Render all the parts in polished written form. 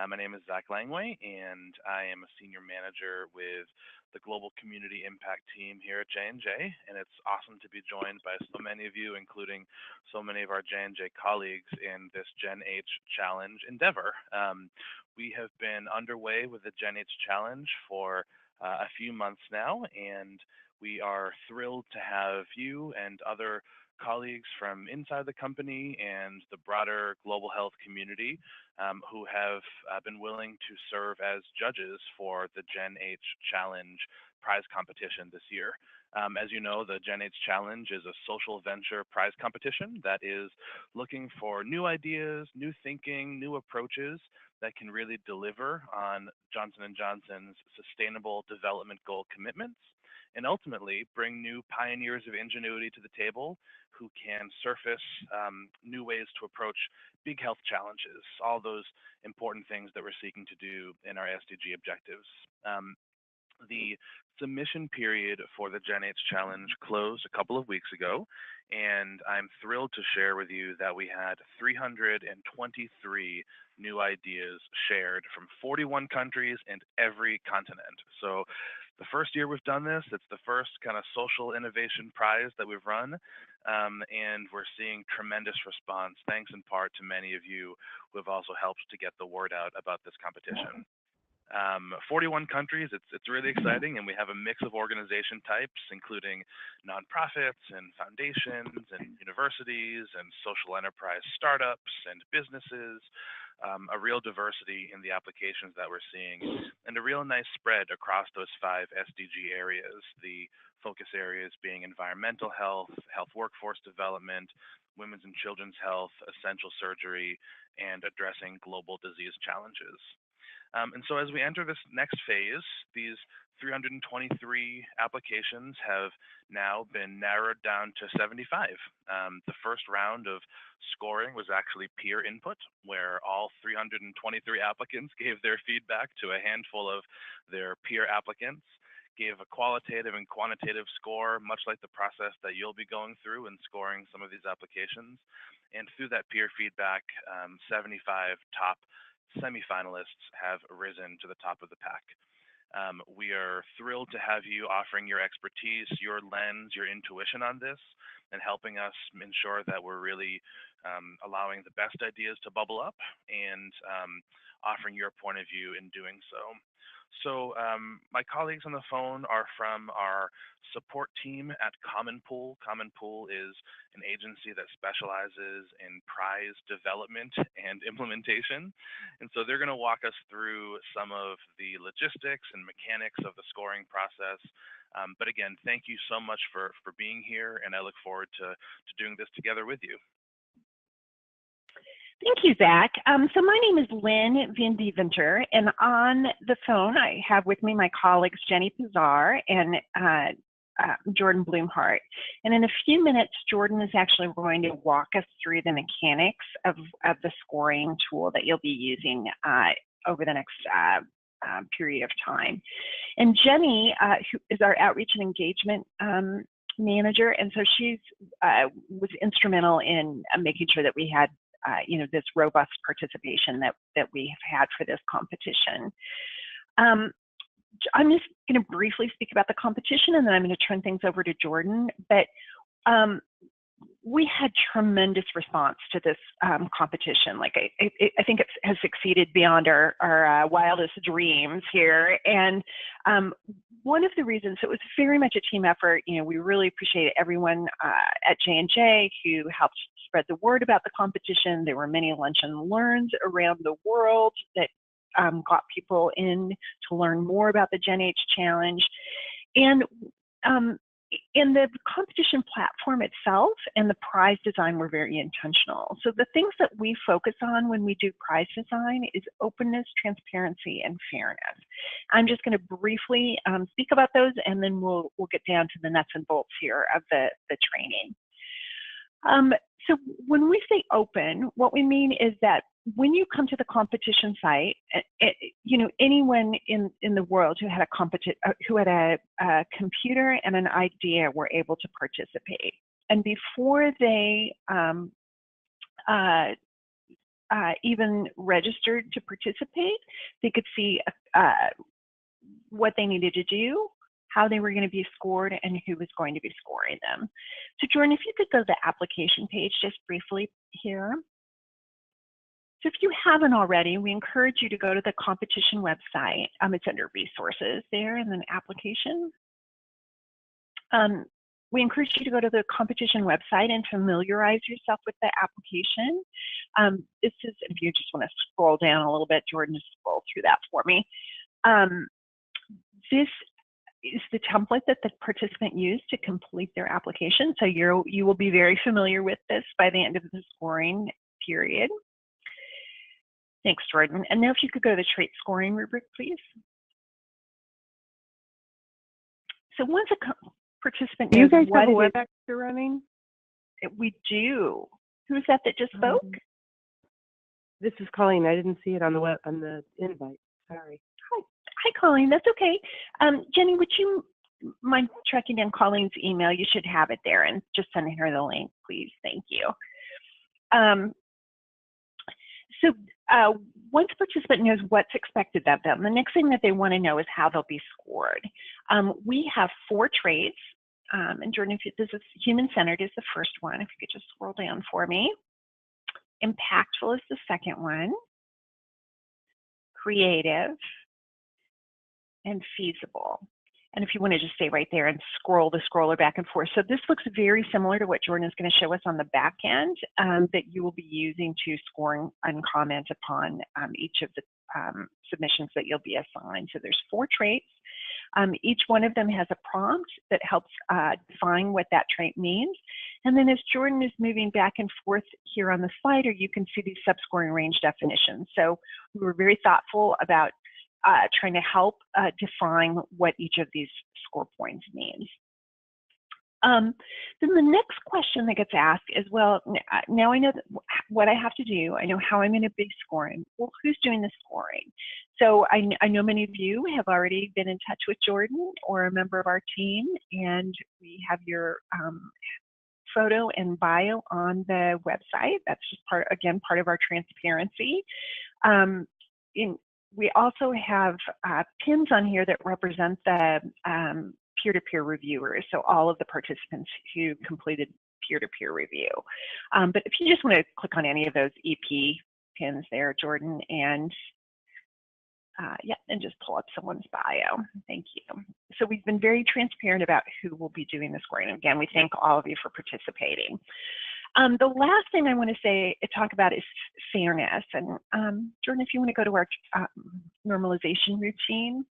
My name is Zach Langway, and I am a senior manager with the Global Community Impact team here at J&J, and it's awesome to be joined by so many of you, including so many of our J&J colleagues in this GenH Challenge endeavor. We have been underway with the GenH Challenge for a few months now, and we are thrilled to have you and other colleagues from inside the company and the broader global health community who have been willing to serve as judges for the GenH Challenge prize competition this year. As you know, the GenH Challenge is a social venture prize competition that is looking for new ideas, new thinking, new approaches that can really deliver on Johnson & Johnson's Sustainable Development Goal commitments and ultimately bring new pioneers of ingenuity to the table who can surface new ways to approach big health challenges, all those important things that we're seeking to do in our SDG objectives. The submission period for the GenH Challenge closed a couple of weeks ago, and I'm thrilled to share with you that we had 323 new ideas shared from 41 countries and every continent. So the first year we've done this, it's the first kind of social innovation prize that we've run, and we're seeing tremendous response, thanks in part to many of you who have also helped to get the word out about this competition. 41 countries, it's really exciting, and we have a mix of organization types, including nonprofits and foundations and universities and social enterprise startups and businesses, a real diversity in the applications that we're seeing, and a real nice spread across those 5 SDG areas, the focus areas being environmental health, health workforce development, women's and children's health, essential surgery, and addressing global disease challenges. And so as we enter this next phase, these 323 applications have now been narrowed down to 75. The first round of scoring was actually peer input, where all 323 applicants gave their feedback to a handful of their peer applicants, gave a qualitative and quantitative score, much like the process that you'll be going through in scoring some of these applications. And through that peer feedback, 75 top semifinalists have risen to the top of the pack. We are thrilled to have you offering your expertise, your lens, your intuition on this, and helping us ensure that we're really allowing the best ideas to bubble up and offering your point of view in doing so. So my colleagues on the phone are from our support team at Common Pool. Common Pool is an agency that specializes in prize development and implementation. And so they're going to walk us through some of the logistics and mechanics of the scoring process. But again, thank you so much for being here, and I look forward to doing this together with you. Thank you, Zach. So my name is Lynn Van Deventer, and on the phone I have with me my colleagues Jenny Pizar and Jordan Bloomhart. And in a few minutes, Jordan is actually going to walk us through the mechanics of the scoring tool that you'll be using over the next period of time. And Jenny, who is our outreach and engagement manager, and so she's was instrumental in making sure that we had this robust participation that we have had for this competition. I'm just going to briefly speak about the competition, and then I'm going to turn things over to Jordan. But we had tremendous response to this competition. Like I think it has succeeded beyond our wildest dreams here. And one of the reasons, it was very much a team effort. We really appreciate everyone at J&J who helped spread the word about the competition. There were many lunch and learns around the world that got people in to learn more about the GenH Challenge. And the competition platform itself and the prize design were very intentional. So the things that we focus on when we do prize design is openness, transparency, and fairness. I'm just going to briefly speak about those, and then we'll get down to the nuts and bolts here of the training. So when we say open, what we mean is that when you come to the competition site, anyone in the world who had a computer and an idea were able to participate. And before they even registered to participate, they could see what they needed to do, how they were going to be scored, and who was going to be scoring them. So Jordan, if you could go to the application page just briefly here. So if you haven't already, we encourage you to go to the competition website. It's under resources there and then application. We encourage you to go to the competition website and familiarize yourself with the application. This is, if you just want to scroll down a little bit, Jordan, just scroll through that for me. This is the template that the participant used to complete their application. So you will be very familiar with this by the end of the scoring period. Thanks, Jordan. And now if you could go to the trait scoring rubric, please. So once a participant knows what what you guys have a WebEx you're running? We do. Who is that just spoke? This is Colleen. I didn't see it on the invite. Sorry. Hi, Colleen. That's okay. Jenny, would you mind tracking down Colleen's email? You should have it there, and just sending her the link, please. Thank you. So once a participant knows what's expected of them, the next thing that they want to know is how they'll be scored. We have 4 traits, and Jordan, if this is human-centered is the first one. If you could just scroll down for me. Impactful is the second one. Creative and feasible. And if you want to just stay right there and scroll the scroller back and forth. So this looks very similar to what Jordan is going to show us on the back end that you will be using to score and comment upon each of the submissions that you'll be assigned. So there's 4 traits. Each one of them has a prompt that helps define what that trait means. And then as Jordan is moving back and forth here on the slider, you can see these subscoring range definitions. So we were very thoughtful about trying to help define what each of these score points means. Then the next question that gets asked is, well, now I know what I have to do. I know how I'm going to be scoring. Well, who's doing the scoring? So I know many of you have already been in touch with Jordan or a member of our team, and we have your photo and bio on the website. That's just part of our transparency. We also have pins on here that represent the peer-to-peer reviewers, so all of the participants who completed peer-to-peer review. But if you just want to click on any of those EP pins there, Jordan, and and just pull up someone's bio. Thank you. So we've been very transparent about who will be doing the scoring. Again, we thank all of you for participating. The last thing I want to talk about is fairness. And Jordan, if you want to go to our normalization routine.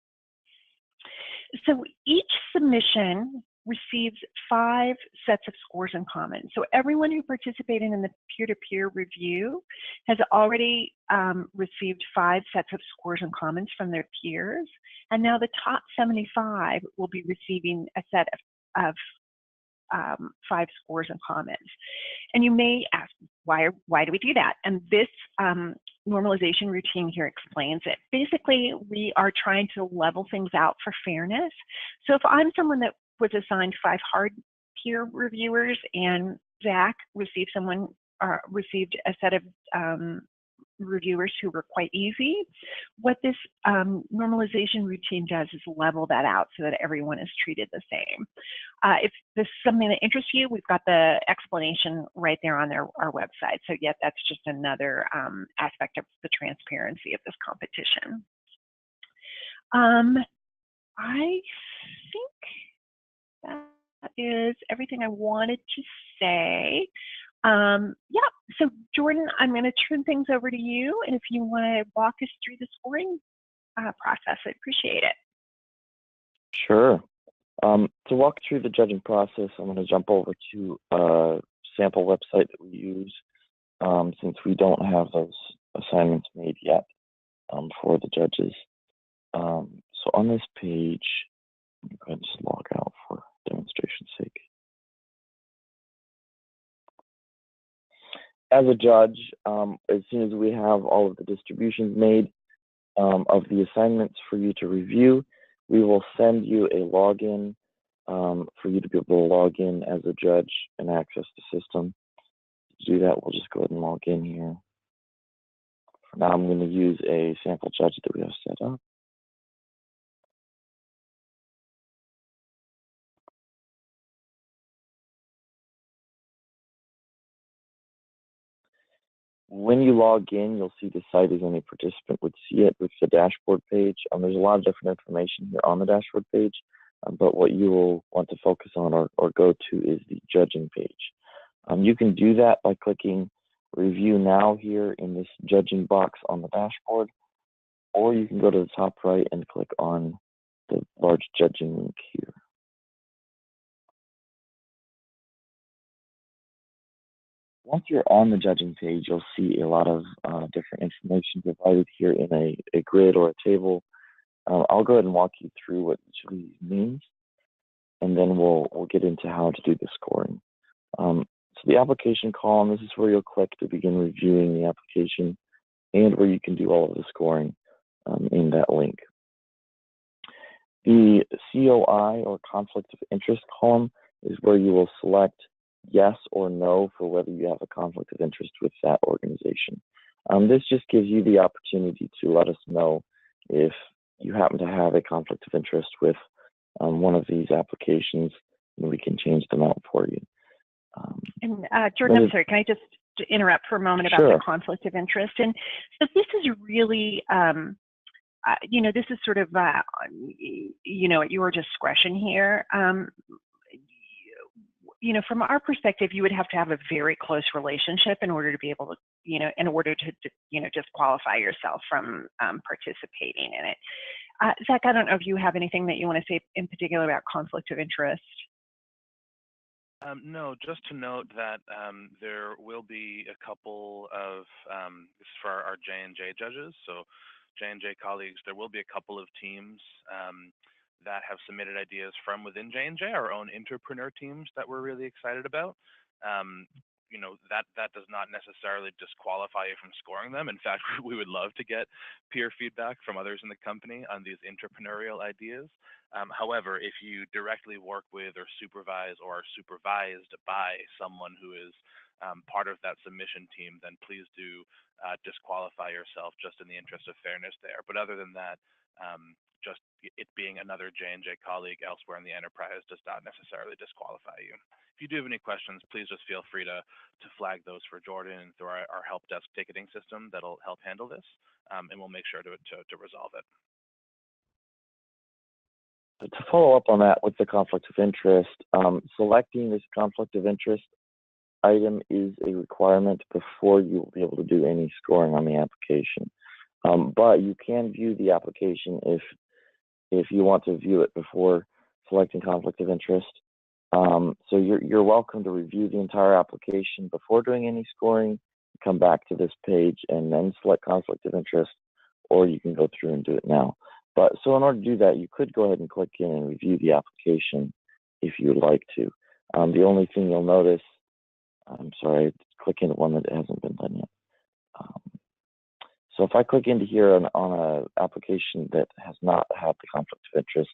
So each submission receives 5 sets of scores and comments. So everyone who participated in the peer-to-peer review has already received 5 sets of scores and comments from their peers. And now the top 75 will be receiving a set of 5 scores and comments. And you may ask, why do we do that? And this normalization routine here explains it. Basically, we are trying to level things out for fairness. So if I'm someone that was assigned 5 hard peer reviewers and Zach received a set of reviewers who were quite easy, what this normalization routine does is level that out so that everyone is treated the same. If this is something that interests you, we've got the explanation right there on our website. So yeah, that's just another aspect of the transparency of this competition. I think that is everything I wanted to say. So Jordan, I'm going to turn things over to you, and if you want to walk us through the scoring process, I appreciate it. Sure. To walk through the judging process, I'm going to jump over to a sample website that we use since we don't have those assignments made yet for the judges. So on this page, I'm going to just log out for demonstration's sake. As a judge, as soon as we have all of the distributions made of the assignments for you to review, we will send you a login for you to be able to log in as a judge and access the system. To do that, we'll just go ahead and log in here. For now, I'm going to use a sample judge that we have set up. When you log in, you'll see the site as any participant would see it with the dashboard page. There's a lot of different information here on the dashboard page, but what you will want to focus on or go to is the judging page. You can do that by clicking Review Now here in this judging box on the dashboard, or you can go to the top right and click on the large judging link here. Once you're on the judging page, you'll see a lot of different information provided here in a grid or a table. I'll go ahead and walk you through what each of these means, and then we'll get into how to do the scoring. So the application column, this is where you'll click to begin reviewing the application and where you can do all of the scoring in that link. The COI, or conflict of interest column, is where you will select yes or no for whether you have a conflict of interest with that organization. This just gives you the opportunity to let us know if you happen to have a conflict of interest with one of these applications, and we can change them out for you. Jordan, I'm sorry, can I just interrupt for a moment about Sure. the conflict of interest? And so this is really, this is sort of, at your discretion here. From our perspective, you would have to have a very close relationship in order to be able to, disqualify yourself from participating in it. Zach, I don't know if you have anything that you want to say in particular about conflict of interest. No, just to note that there will be a couple of, this is for our J&J judges, so J&J colleagues, there will be a couple of teams that have submitted ideas from within J&J, our own entrepreneur teams that we're really excited about. That does not necessarily disqualify you from scoring them. In fact, we would love to get peer feedback from others in the company on these entrepreneurial ideas. However, if you directly work with or supervise or are supervised by someone who is part of that submission team, then please do disqualify yourself just in the interest of fairness there. But other than that, just it being another J&J colleague elsewhere in the enterprise does not necessarily disqualify you. If you do have any questions, please just feel free to flag those for Jordan through our help desk ticketing system that'll help handle this, and we'll make sure to resolve it. To follow up on that with the conflict of interest, selecting this conflict of interest item is a requirement before you will be able to do any scoring on the application. But you can view the application if you want to view it before selecting conflict of interest. So you're welcome to review the entire application before doing any scoring, come back to this page and then select conflict of interest, or you can go through and do it now. But so in order to do that, you could go ahead and click in and review the application if you would like to. The only thing you'll notice, I'm sorry, click into one that hasn't been done yet. So if I click into here on an application that has not had the conflict of interest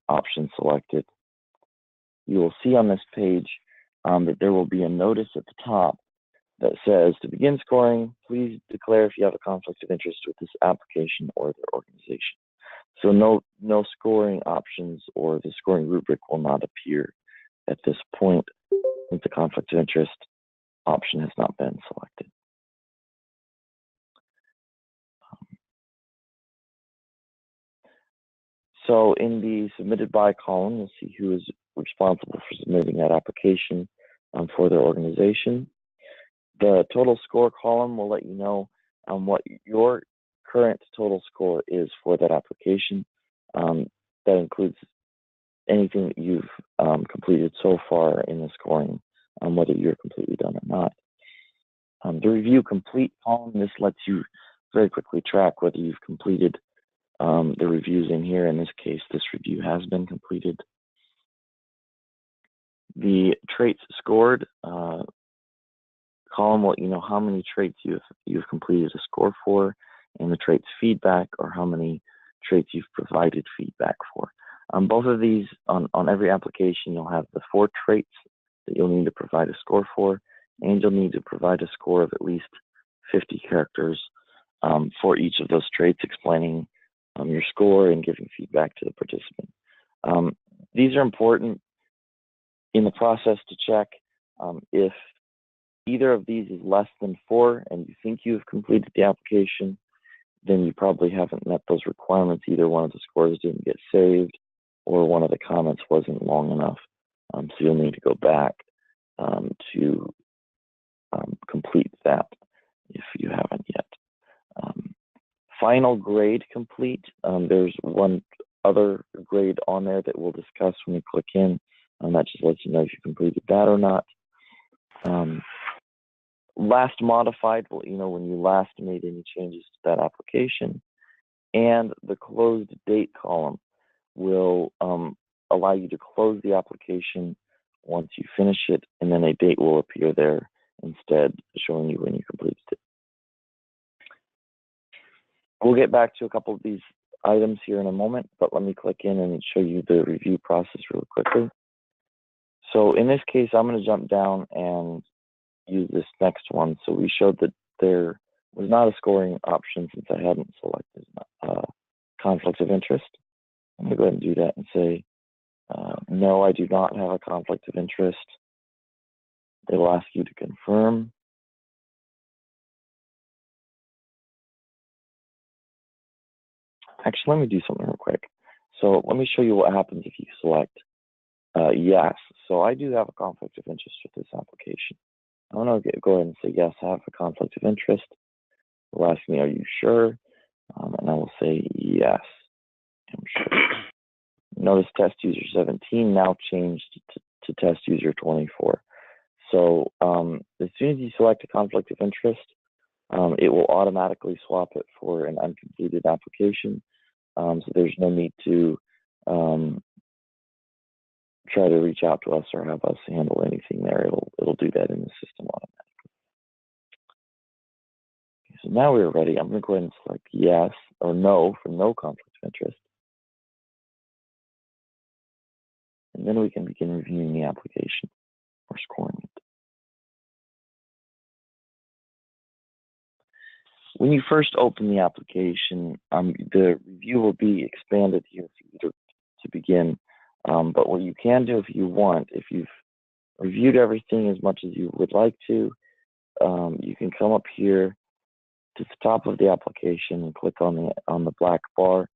option selected, you will see on this page that there will be a notice at the top that says, to begin scoring, please declare if you have a conflict of interest with this application or their organization. So no scoring options or the scoring rubric will not appear at this point if the conflict of interest option has not been selected. So in the submitted by column, you'll see who is responsible for submitting that application for their organization. The total score column will let you know what your current total score is for that application. That includes anything that you've completed so far in the scoring, whether you're completely done or not. The review complete column, this lets you very quickly track whether you've completed the reviews in here. In this case, this review has been completed. The traits scored column will let you know how many traits you've completed a score for, and the traits feedback, or how many traits you've provided feedback for. Both of these, on every application, you'll have the 4 traits that you'll need to provide a score for, and you'll need to provide a score of at least 50 characters for each of those traits, explaining your score and giving feedback to the participant. These are important in the process to check if either of these is less than 4 and you think you've completed the application, then you probably haven't met those requirements. Either one of the scores didn't get saved or one of the comments wasn't long enough. So you'll need to go back to complete that if you haven't yet. Final grade complete. There's one other grade on there that we'll discuss when we click in. That just lets you know if you completed that or not. Last modified will, when you last made any changes to that application. And the closed date column will allow you to close the application once you finish it, and then a date will appear there instead, showing you when you completed it. We'll get back to a couple of these items here in a moment, but let me click in and show you the review process real quickly. So in this case, I'm going to jump down and use this next one. So we showed that there was not a scoring option since I hadn't selected conflict of interest. I'm going to go ahead and do that and say, no, I do not have a conflict of interest. They will ask you to confirm. Actually, let me do something real quick. So let me show you what happens if you select yes. So I do have a conflict of interest with this application. I'm going to go ahead and say, yes, I have a conflict of interest. They'll ask me, are you sure? And I will say, yes, I'm sure. Notice test user 17 now changed to test user 24. So as soon as you select a conflict of interest, it will automatically swap it for an uncompleted application. So there's no need to try to reach out to us or have us handle anything there. It'll do that in the system automatically. Okay, so now we're ready. I'm going to go ahead and select yes or no for no conflict of interest. And then we can begin reviewing the application or scoring it. When you first open the application, the review will be expanded here for you to begin. But what you can do if you want, if you've reviewed everything as much as you would like to, you can come up here to the top of the application and click on the black bar,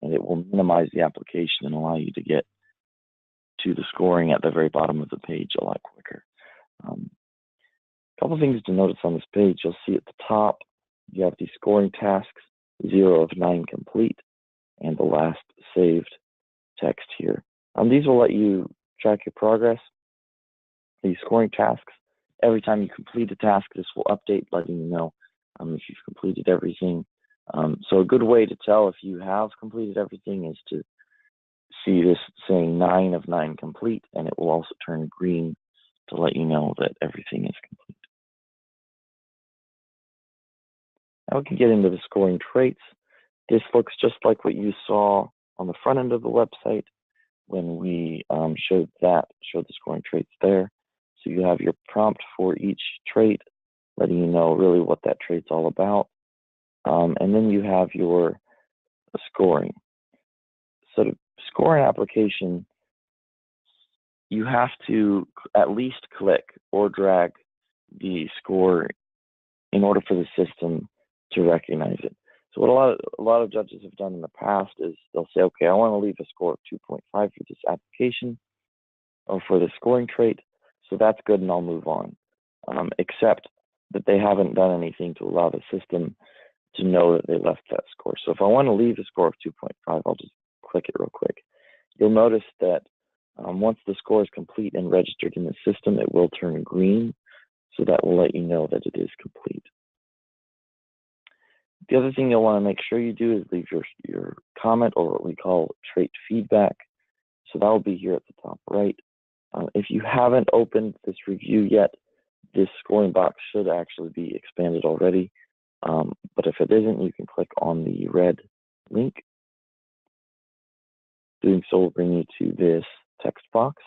and it will minimize the application and allow you to get to the scoring at the very bottom of the page a lot quicker. A couple things to notice on this page. You'll see at the top you have the scoring tasks, 0 of 9 complete, and the last saved text here. These will let you track your progress. These scoring tasks, every time you complete a task, this will update, letting you know if you've completed everything. So a good way to tell if you have completed everything is to see this saying 9 of 9 complete, and it will also turn green to let you know that everything is complete. Now we can get into the scoring traits. This looks just like what you saw on the front end of the website when we showed the scoring traits there. So you have your prompt for each trait, letting you know really what that trait's all about. And then you have your scoring. So to score an application, you have to at least click or drag the score in order for the system to recognize it. So what a lot of judges have done in the past is they'll say, okay, I want to leave a score of 2.5 for this application or for the scoring trait, so that's good and I'll move on. Except that they haven't done anything to allow the system to know that they left that score. So if I want to leave a score of 2.5, I'll just click it real quick. You'll notice that once the score is complete and registered in the system, it will turn green. So that will let you know that it is complete. The other thing you'll want to make sure you do is leave your comment, or what we call trait feedback. So that will be here at the top right. If you haven't opened this review yet, this scoring box should actually be expanded already. But if it isn't, you can click on the red link. Doing so will bring you to this text box.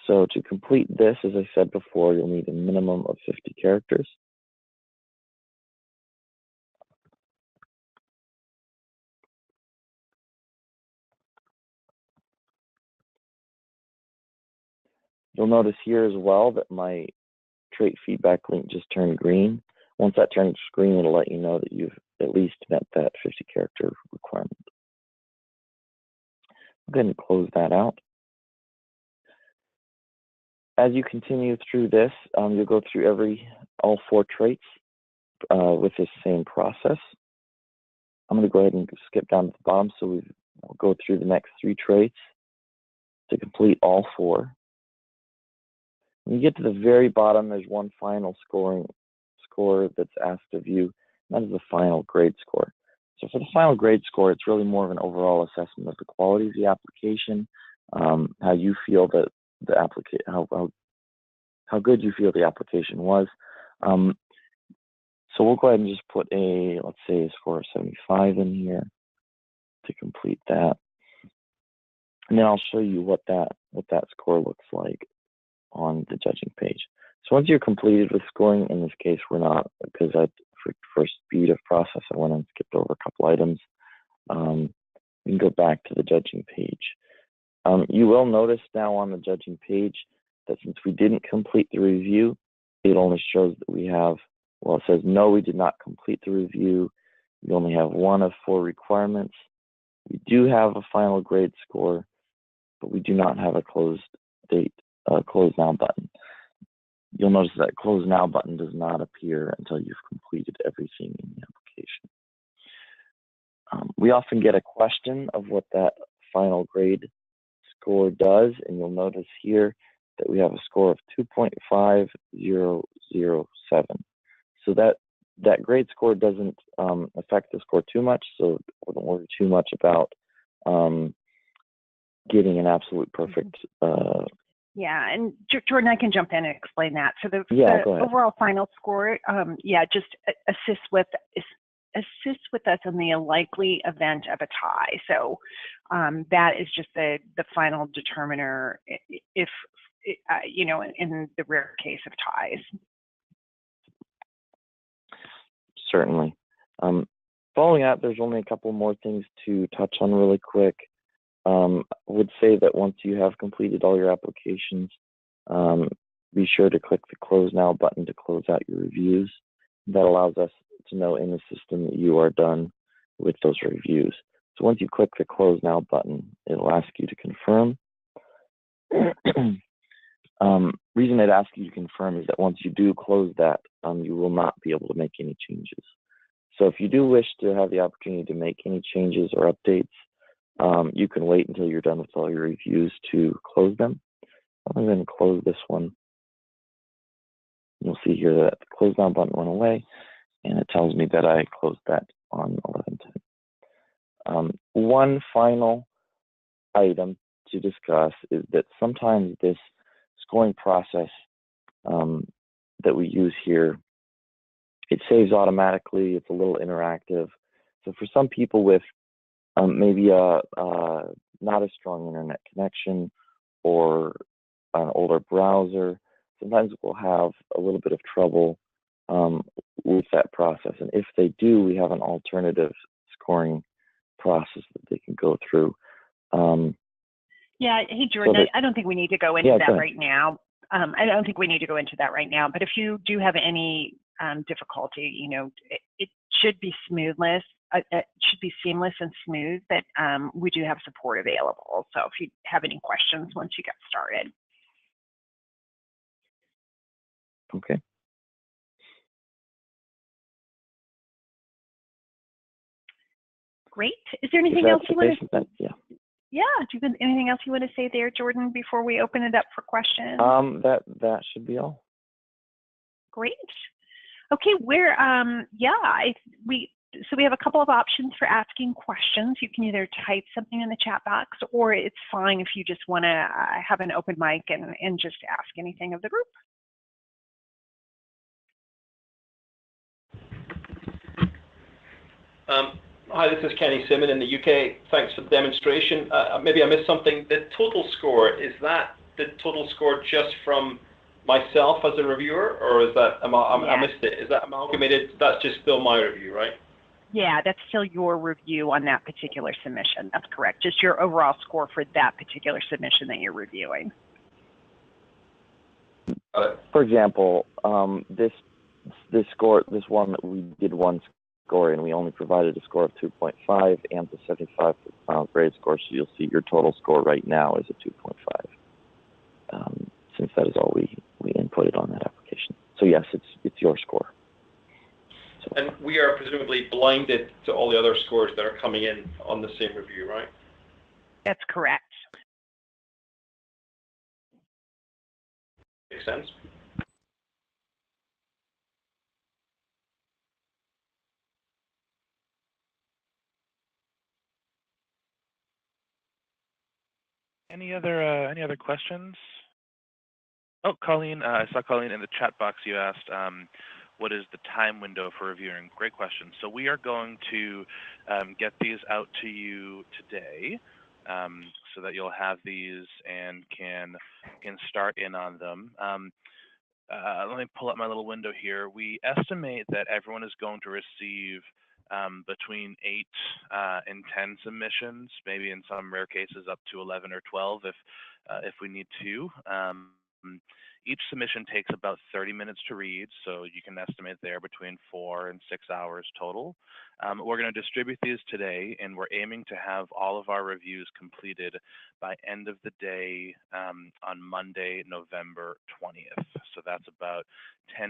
So to complete this, as I said before, you'll need a minimum of 50 characters. You'll notice here as well that my trait feedback link just turned green. Once that turns green, it'll let you know that you've at least met that 50 character requirement. I'm going to close that out. As you continue through this, you'll go through all 4 traits with this same process. I'm going to go ahead and skip down to the bottom, so we'll go through the next 3 traits to complete all 4. When you get to the very bottom, there's one final score that's asked of you, and that is the final grade score. So for the final grade score, it's really more of an overall assessment of the quality of the application, how you feel that the how good you feel the application was. So we'll go ahead and just put let's say a score of 75 in here to complete that. And then I'll show you what that score looks like on the judging page. So once you're completed with scoring, in this case, we're not, because for speed of process, I went and skipped over a couple items. We can go back to the judging page. You will notice now on the judging page that since we didn't complete the review, it only shows that we have, well, it says, no, we did not complete the review. We only have 1 of 4 requirements. We do have a final grade score, but we do not have a close now button. You'll notice that close now button does not appear until you've completed everything in the application. We often get a question of what that final grade score does, and you'll notice here that we have a score of 2.5007. So that grade score doesn't affect the score too much, so I wouldn't worry too much about getting an absolute perfect. Yeah, and Jordan, I can jump in and explain that. So the overall final score, just assist with us in the likely event of a tie. So that is just the final determiner if, in the rare case of ties. Certainly. Following that, there's only a couple more things to touch on really quick. I would say that once you have completed all your applications, be sure to click the Close Now button to close out your reviews. That allows us to know in the system that you are done with those reviews. So once you click the Close Now button, it'll ask you to confirm. Reason it asks you to confirm is that once you do close that, you will not be able to make any changes. So if you do wish to have the opportunity to make any changes or updates, you can wait until you're done with all your reviews to close them. I'm going to close this one. You'll see here that the Close Now button went away, and it tells me that I closed that on 11/10. One final item to discuss is that sometimes this scoring process that we use here, it saves automatically. It's a little interactive. So for some people with maybe not a strong internet connection or an older browser, sometimes we'll have a little bit of trouble with that process. And if they do, we have an alternative scoring process that they can go through. Hey, Jordan, I don't think we need to go into that right now. I don't think we need to go into that right now. But if you do have any difficulty, it should be seamless. It should be seamless and smooth. But we do have support available. So if you have any questions once you get started. Okay. Great. Is there anything else you want to say? Yeah. Do you have anything else you want to say there, Jordan, before we open it up for questions? That should be all. Great. Okay, so we have a couple of options for asking questions. You can either type something in the chat box, or it's fine if you just want to have an open mic and just ask anything of the group. Hi, this is Kenny Simon in the UK. Thanks for the demonstration. Maybe I missed something. The total score, is that the total score just from myself as a reviewer, or is that, I missed it, is that amalgamated? That's just still my review, right? Yeah, that's still your review on that particular submission. That's correct. Just your overall score for that particular submission that you're reviewing. For example, this one that we did one score and we only provided a score of 2.5 and the 75 final grade score, so you'll see your total score right now is a 2.5, since that is all we inputted on that application. So yes, it's your score. So, and we are presumably blinded to all the other scores that are coming in on the same review, right? That's correct. Makes sense. Any other questions? Oh, Colleen, I saw Colleen in the chat box. You asked, what is the time window for reviewing? Great question. So we are going to get these out to you today, so that you'll have these and can start in on them. Let me pull up my little window here. We estimate that everyone is going to receive between 8 and 10 submissions, maybe in some rare cases up to 11 or 12 if we need to. Each submission takes about 30 minutes to read, so you can estimate there between 4 and 6 hours total. We're going to distribute these today, and we're aiming to have all of our reviews completed by end of the day on Monday, November 20th. So that's about a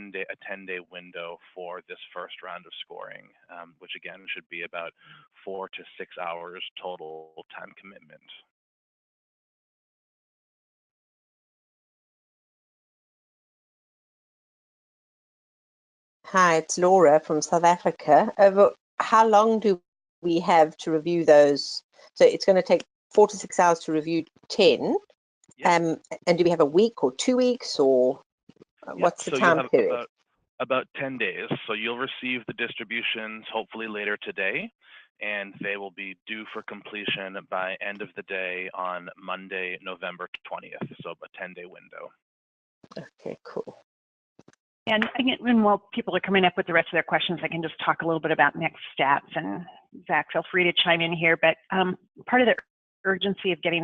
10-day window for this first round of scoring, which again should be about 4 to 6 hours total time commitment. Hi, it's Laura from South Africa. How long do we have to review those? So it's going to take 4 to 6 hours to review 10. Yep. And do we have a week or 2 weeks, or what's the time period? About 10 days. So you'll receive the distributions hopefully later today, and they will be due for completion by end of the day on Monday, November 20th. So a 10-day window. Okay, cool. And again, while people are coming up with the rest of their questions, I can just talk a little bit about next steps. And Zach, feel free to chime in here. But part of the urgency of getting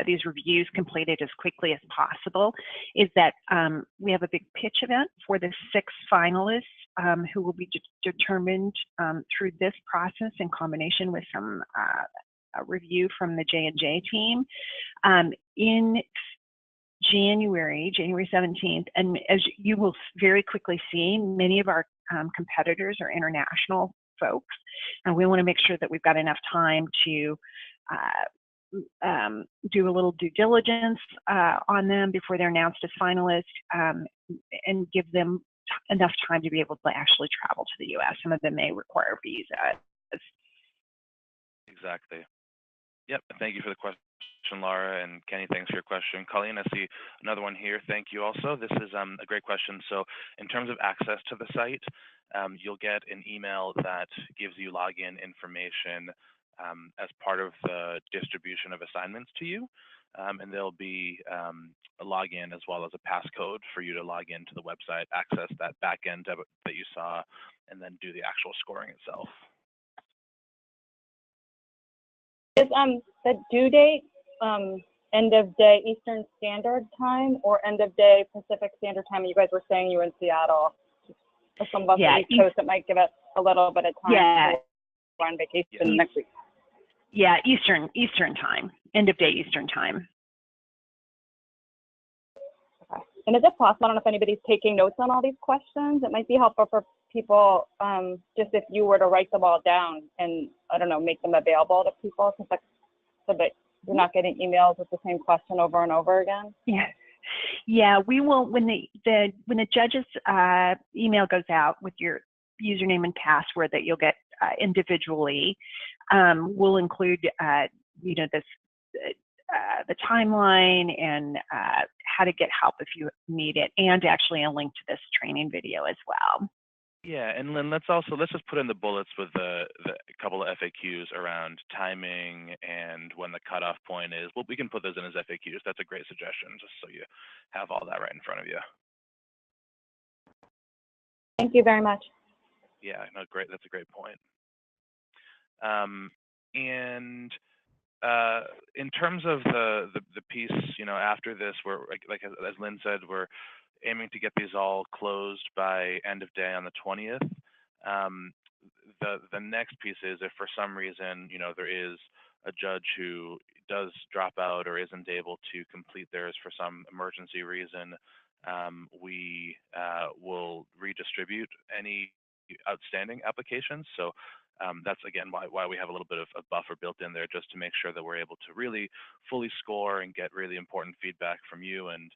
these reviews completed as quickly as possible is that we have a big pitch event for the 6 finalists who will be determined through this process in combination with some a review from the J&J team in January 17th, and as you will very quickly see, many of our competitors are international folks, and we want to make sure that we've got enough time to do a little due diligence on them before they're announced as finalists, and give them enough time to be able to actually travel to the U.S. Some of them may require visas. Exactly. Yep. Thank you for the question, Laura, and Kenny, thanks for your question. Colleen, I see another one here. Thank you also. This is a great question. So in terms of access to the site, you'll get an email that gives you login information as part of the distribution of assignments to you. And there'll be a login as well as a passcode for you to log into the website, access that backend that you saw, and then do the actual scoring itself. Is the due date end of day Eastern Standard Time or end of day Pacific Standard Time? You guys were saying you were in Seattle. For some of us on the East Coast, it might give us a little bit of time to go on vacation next week. Yeah, Eastern Time, end of day Eastern Time. Okay. And is it possible, I don't know if anybody's taking notes on all these questions, it might be helpful for people, just if you were to write them all down and, I don't know, make them available to people, because like, so that you're not getting emails with the same question over and over again. Yeah, we will, when the judge's email goes out with your username and password that you'll get individually, we'll include this the timeline and how to get help if you need it, and actually a link to this training video as well. Yeah, and Lynn, let's just put in the bullets with the couple of FAQs around timing and when the cutoff point is. Well, we can put those in as FAQs. That's a great suggestion, just so you have all that right in front of you. Thank you very much. Yeah, no, great. That's a great point. And in terms of the piece, after this, we're like as Lynn said, we're aiming to get these all closed by end of day on the 20th. The next piece is if for some reason, there is a judge who does drop out or isn't able to complete theirs for some emergency reason, we will redistribute any outstanding applications. So that's again why we have a little bit of a buffer built in there, just to make sure that we're able to really fully score and get really important feedback from you and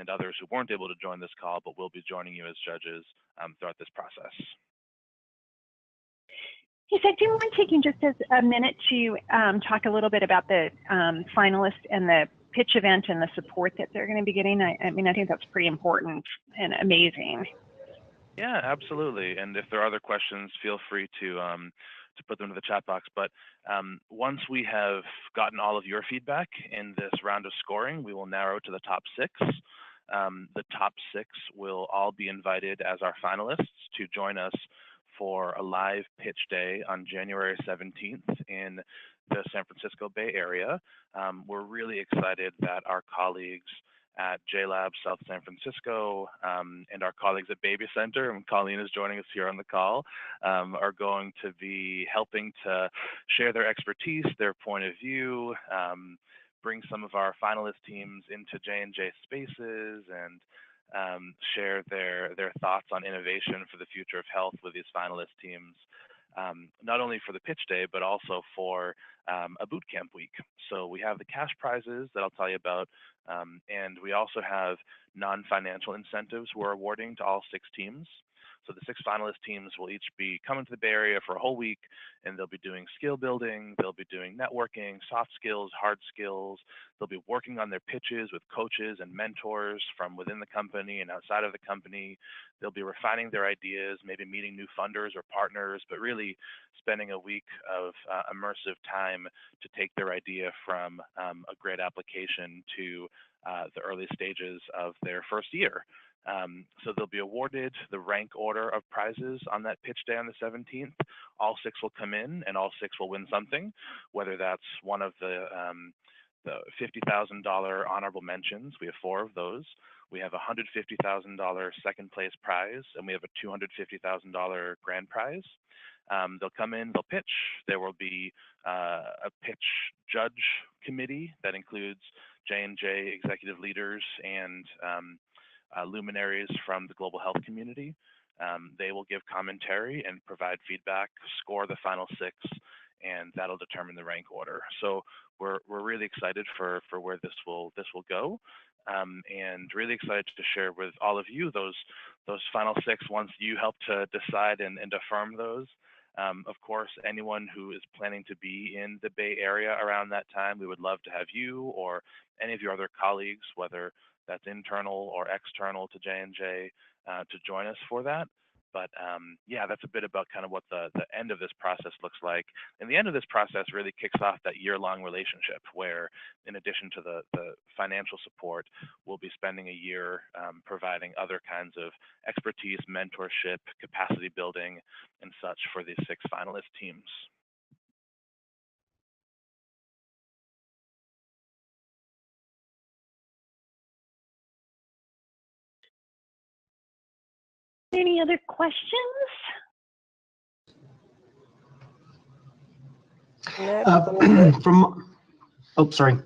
others who weren't able to join this call but will be joining you as judges throughout this process. Hey, Zach, do you mind taking just a minute to talk a little bit about the finalists and the pitch event and the support that they're going to be getting? I mean, I think that's pretty important and amazing. Yeah, absolutely. And if there are other questions, feel free to put them in the chat box. But once we have gotten all of your feedback in this round of scoring, we will narrow to the top 6. The top 6 will all be invited as our finalists to join us for a live pitch day on January 17th in the San Francisco Bay Area. We're really excited that our colleagues at JLab South San Francisco and our colleagues at Baby Center, and Colleen is joining us here on the call, are going to be helping to share their expertise, their point of view, bring some of our finalist teams into J&J spaces, and share their thoughts on innovation for the future of health with these finalist teams, not only for the pitch day, but also for a boot camp week. So we have the cash prizes that I'll tell you about, and we also have non-financial incentives we're awarding to all 6 teams. So the 6 finalist teams will each be coming to the Bay Area for a whole week, and they'll be doing skill building, they'll be doing networking, soft skills, hard skills. They'll be working on their pitches with coaches and mentors from within the company and outside of the company. They'll be refining their ideas, maybe meeting new funders or partners, but really spending a week of immersive time to take their idea from a great application to the early stages of their first year. So they'll be awarded the rank order of prizes on that pitch day on the 17th. All 6 will come in and all 6 will win something, whether that's one of the $50,000 honorable mentions. We have 4 of those. We have a $150,000 second place prize, and we have a $250,000 grand prize. They'll come in, they'll pitch. There will be a pitch judge committee that includes J&J executive leaders and luminaries from the global health community. They will give commentary and provide feedback, score the final 6, and that'll determine the rank order. So we're really excited for where this will go, and really excited to share with all of you those final 6 once you help to decide and affirm those. Of course, anyone who is planning to be in the Bay Area around that time, we would love to have you or any of your other colleagues, whether that's internal or external to J&J, to join us for that. But yeah, that's a bit about kind of what the end of this process looks like. And the end of this process really kicks off that year-long relationship where, in addition to the financial support, we'll be spending a year providing other kinds of expertise, mentorship, capacity building, and such for these 6 finalist teams. Any other questions? Sorry.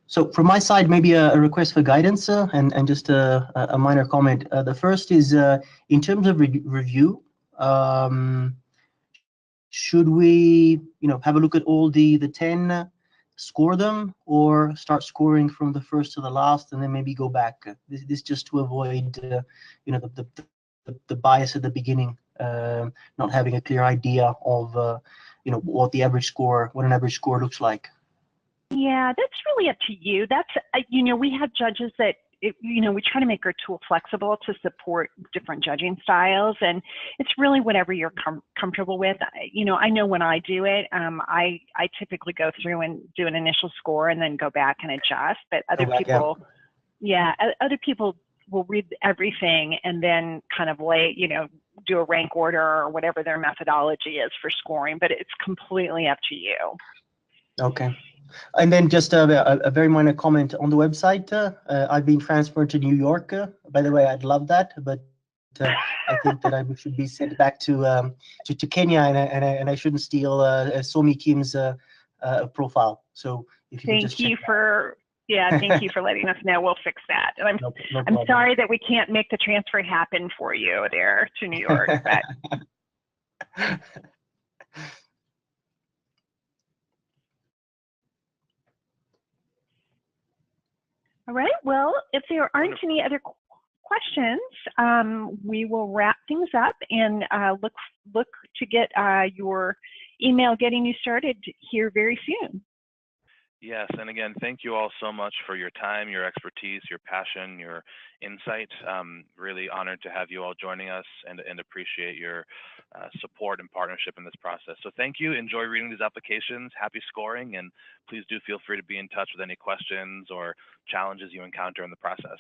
So from my side, maybe a request for guidance and just a minor comment. The first is in terms of review. Should we, have a look at all the 10, score them, or start scoring from the first to the last, and then maybe go back? This just to avoid, the bias at the beginning, not having a clear idea of, what an average score looks like. Yeah, that's really up to you. That's, we have judges that, we try to make our tool flexible to support different judging styles, and it's really whatever you're comfortable with. I know when I do it, I typically go through and do an initial score and then go back and adjust, but other people will read everything and then kind of do a rank order or whatever their methodology is for scoring, but it's completely up to you. Okay. And then just a very minor comment on the website. I've been transferred to New York. By the way, I'd love that, but I think that I should be sent back to Kenya, and I shouldn't steal Somi Kim's profile. So if you could just check thank you for letting us know. We'll fix that. And I'm sorry that we can't make the transfer happen for you there to New York. But all right. Well, if there aren't any other questions, we will wrap things up and look to get your email getting you started here very soon. Yes, and again, thank you all so much for your time, your expertise, your passion, your insight. Really honored to have you all joining us and appreciate your support and partnership in this process. So thank you. Enjoy reading these applications. Happy scoring, and please do feel free to be in touch with any questions or challenges you encounter in the process.